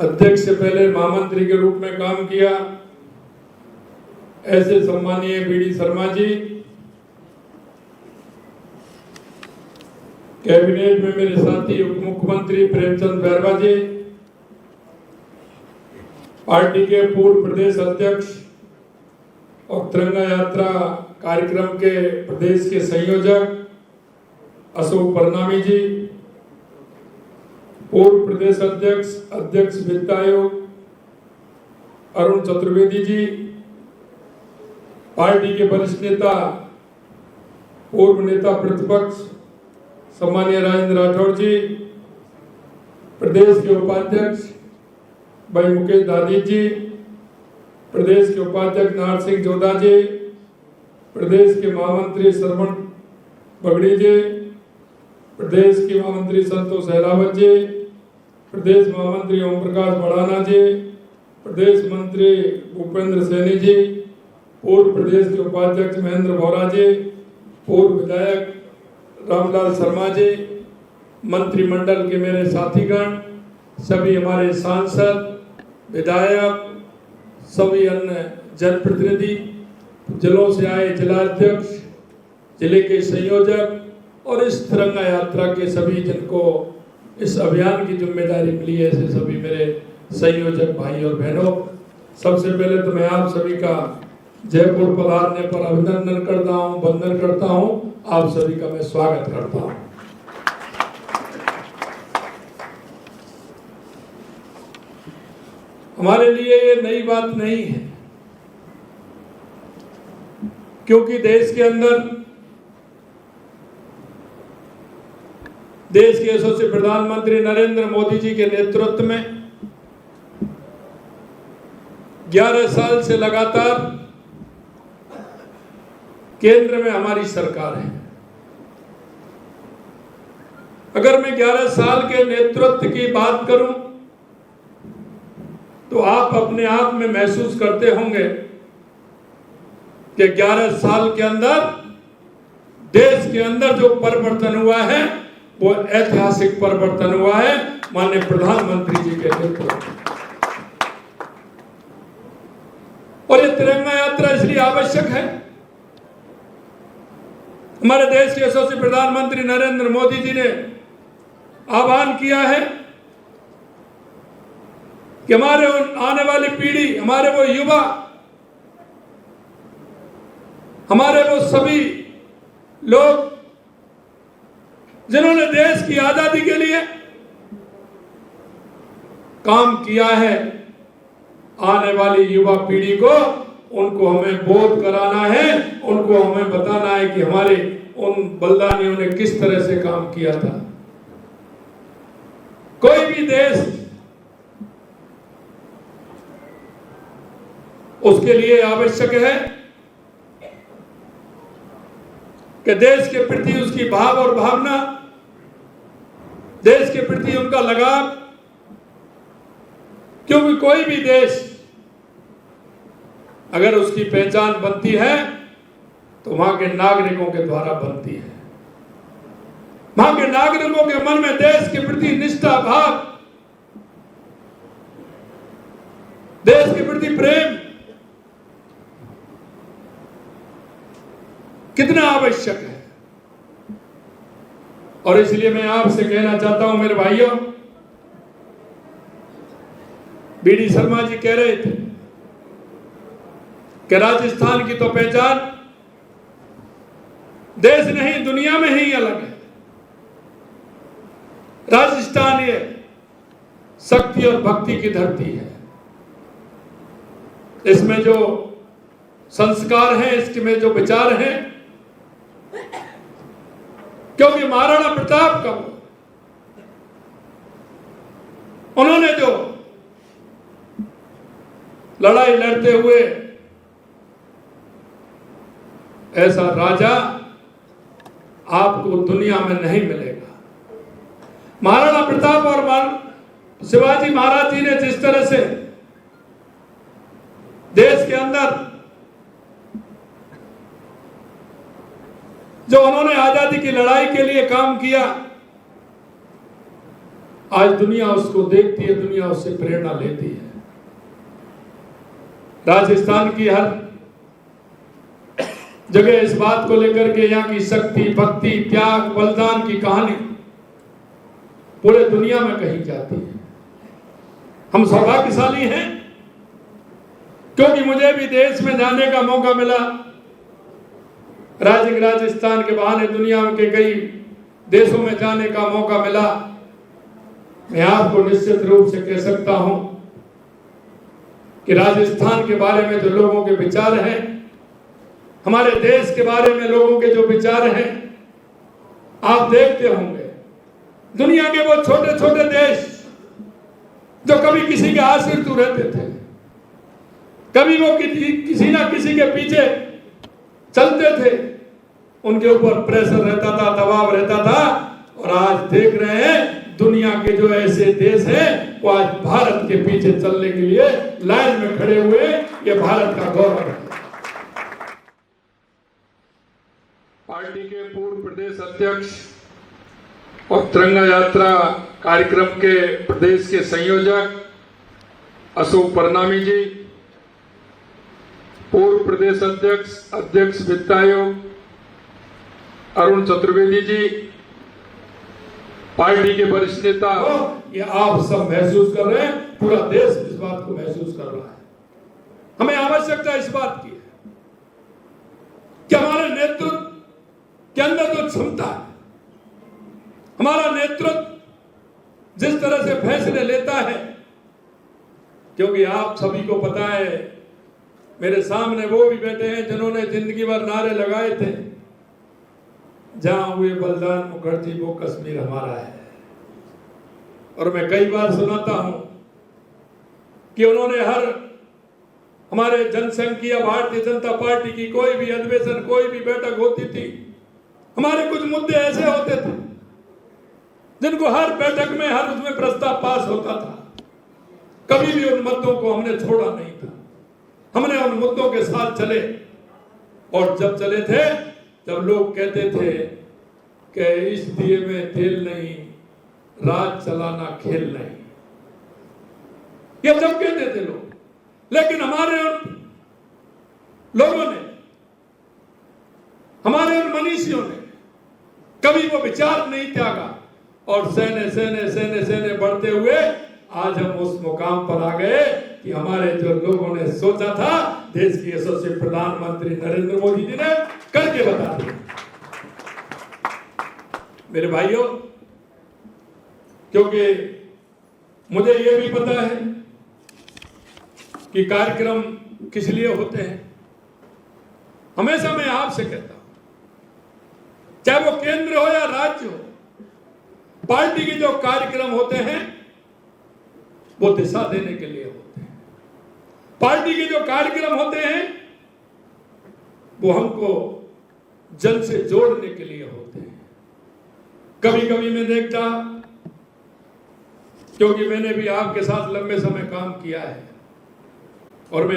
अध्यक्ष से पहले महामंत्री के रूप में काम किया, ऐसे सम्मानीय बीडी शर्मा जी, कैबिनेट में मेरे साथी उप मुख्यमंत्री प्रेमचंद बैरवा जी, पार्टी के पूर्व प्रदेश अध्यक्ष और तिरंगा यात्रा कार्यक्रम के प्रदेश के संयोजक अशोक परनामी जी, पूर्व प्रदेश अध्यक्ष वित्त आयोग अरुण चतुर्वेदी जी, पार्टी के वरिष्ठ नेता पूर्व नेता प्रतिपक्ष सम्मानीय राजेंद्र राठौड़ जी, प्रदेश के उपाध्यक्ष भाई मुकेश दादी जी, प्रदेश के उपाध्यक्ष नार सिंह जोधा जी, प्रदेश के महामंत्री श्रवण बगड़ी जी, प्रदेश के महामंत्री संतोष अहलावत जी, प्रदेश महामंत्री ओम प्रकाश बड़ाना जी, प्रदेश मंत्री भूपेंद्र सैनी जी, पूर्व प्रदेश के उपाध्यक्ष महेंद्र भौरा जी, पूर्व विधायक रामलाल शर्मा जी, मंत्रिमंडल के मेरे साथीगण, सभी हमारे सांसद, विधायक, सभी अन्य जनप्रतिनिधि, जिलों से आए जिलाध्यक्ष, जिले के संयोजक और इस तिरंगा यात्रा के सभी जिनको इस अभियान की जिम्मेदारी मिली है, ऐसे सभी मेरे संयोजक भाई और बहनों, सबसे पहले तो मैं आप सभी का जयपुर पधारने पर अभिनंदन करता हूं, वंदन करता हूं, आप सभी का मैं स्वागत करता हूं। हमारे लिए ये नई बात नहीं है, क्योंकि देश के अंदर देश के यशस्वी प्रधानमंत्री नरेंद्र मोदी जी के नेतृत्व में 11 साल से लगातार केंद्र में हमारी सरकार है। अगर मैं 11 साल के नेतृत्व की बात करूं तो आप अपने आप में महसूस करते होंगे कि 11 साल के अंदर देश के अंदर जो परिवर्तन हुआ है वो ऐतिहासिक परिवर्तन हुआ है माननीय प्रधानमंत्री जी के नेतृत्व। और ये तिरंगा यात्रा इसलिए आवश्यक है, हमारे देश के यशस्वी प्रधानमंत्री नरेंद्र मोदी जी ने आह्वान किया है कि हमारे आने वाली पीढ़ी, हमारे वो युवा, हमारे वो सभी लोग जिन्होंने देश की आजादी के लिए काम किया है, आने वाली युवा पीढ़ी को उनको हमें बोध कराना है, उनको हमें बताना है कि हमारे उन बलिदानियों ने किस तरह से काम किया था। कोई भी देश उसके लिए आवश्यक है कि देश के प्रति उसकी भाव और भावना, देश के प्रति उनका लगाव, क्योंकि कोई भी देश अगर उसकी पहचान बनती है तो वहां के नागरिकों के द्वारा बनती है। वहां के नागरिकों के मन में देश के प्रति निष्ठा भाव, देश के प्रति प्रेम कितना आवश्यक है। और इसलिए मैं आपसे कहना चाहता हूं मेरे भाइयों, बीडी शर्मा जी कह रहे थे कि राजस्थान की तो पहचान देश नहीं दुनिया में ही अलग है। राजस्थान ये शक्ति और भक्ति की धरती है। इसमें जो संस्कार हैं, इसमें जो विचार हैं, क्योंकि महाराणा प्रताप का उन्होंने जो लड़ाई लड़ते हुए ऐसा राजा आपको दुनिया में नहीं मिलेगा। महाराणा प्रताप और शिवाजी महाराज जी ने जिस तरह से देश के अंदर जो उन्होंने आजादी की लड़ाई के लिए काम किया, आज दुनिया उसको देखती है, दुनिया उससे प्रेरणा लेती है। राजस्थान की हर जगह इस बात को लेकर के यहाँ की शक्ति, भक्ति, त्याग, बलिदान की कहानी पूरे दुनिया में कही जाती है। हम सौभाग्यशाली हैं क्योंकि मुझे भी देश में जाने का मौका मिला। राजस्थान के बहाने दुनिया के कई देशों में जाने का मौका मिला। मैं आपको निश्चित रूप से कह सकता हूं कि राजस्थान के बारे में जो लोगों के विचार हैं, हमारे देश के बारे में लोगों के जो विचार हैं, आप देखते होंगे दुनिया के वो छोटे छोटे देश जो कभी किसी के आश्रित रहते थे, कभी वो किसी ना किसी के पीछे चलते थे, उनके ऊपर प्रेशर रहता था, दबाव रहता था। और आज देख रहे हैं दुनिया के जो ऐसे देश हैं वो आज भारत के पीछे चलने के लिए लाइन में खड़े हुए। ये भारत का गौरव है। पार्टी के पूर्व प्रदेश अध्यक्ष और तिरंगा यात्रा कार्यक्रम के प्रदेश के संयोजक अशोक परनामी जी, पूर्व प्रदेश अध्यक्ष वित्त आयोग अरुण चतुर्वेदी जी, पार्टी के वरिष्ठ नेता, ये आप सब महसूस कर रहे हैं, पूरा देश इस बात को महसूस कर रहा है। हमें आवश्यकता इस बात की है कि हमारे नेतृत्व के अंदर जो क्षमता है, हमारा नेतृत्व जिस तरह से फैसले लेता है, क्योंकि आप सभी को पता है, मेरे सामने वो भी बैठे हैं जिन्होंने जिंदगी भर नारे लगाए थे, जहां हुए बलिदान मुखर्जी वो कश्मीर हमारा है। और मैं कई बार सुनाता हूं कि उन्होंने हमारे जनसंघीय भारतीय जनता पार्टी की कोई भी अधिवेशन, कोई भी बैठक होती थी, हमारे कुछ मुद्दे ऐसे होते थे जिनको हर बैठक में, हर उसमें प्रस्ताव पास होता था। कभी भी उन मुद्दों को हमने छोड़ा नहीं था, हमने उन मुद्दों के साथ चले। और जब चले थे तब लोग कहते थे कि इस दिए में तेल नहीं, राज चलाना खेल नहीं, ये जब कहते थे लोग। लेकिन हमारे उन लोगों ने, हमारे उन मनीषियों ने कभी वो विचार नहीं त्यागा और सहने सहने सहने सहने बढ़ते हुए आज हम उस मुकाम पर आ गए कि हमारे जो लोगों ने सोचा था, देश के यशस्वी प्रधानमंत्री नरेंद्र मोदी जी ने करके बता दिया। मेरे भाइयों, क्योंकि मुझे यह भी पता है कि कार्यक्रम किस लिए होते हैं, हमेशा मैं आपसे कहता हूं, चाहे वो केंद्र हो या राज्य हो, पार्टी के जो कार्यक्रम होते हैं वो दिशा देने के लिए होते हैं। पार्टी के जो कार्यक्रम होते हैं वो हमको जन से जोड़ने के लिए होते हैं। कभी कभी मैं देखता, क्योंकि मैंने भी आपके साथ लंबे समय काम किया है और मैं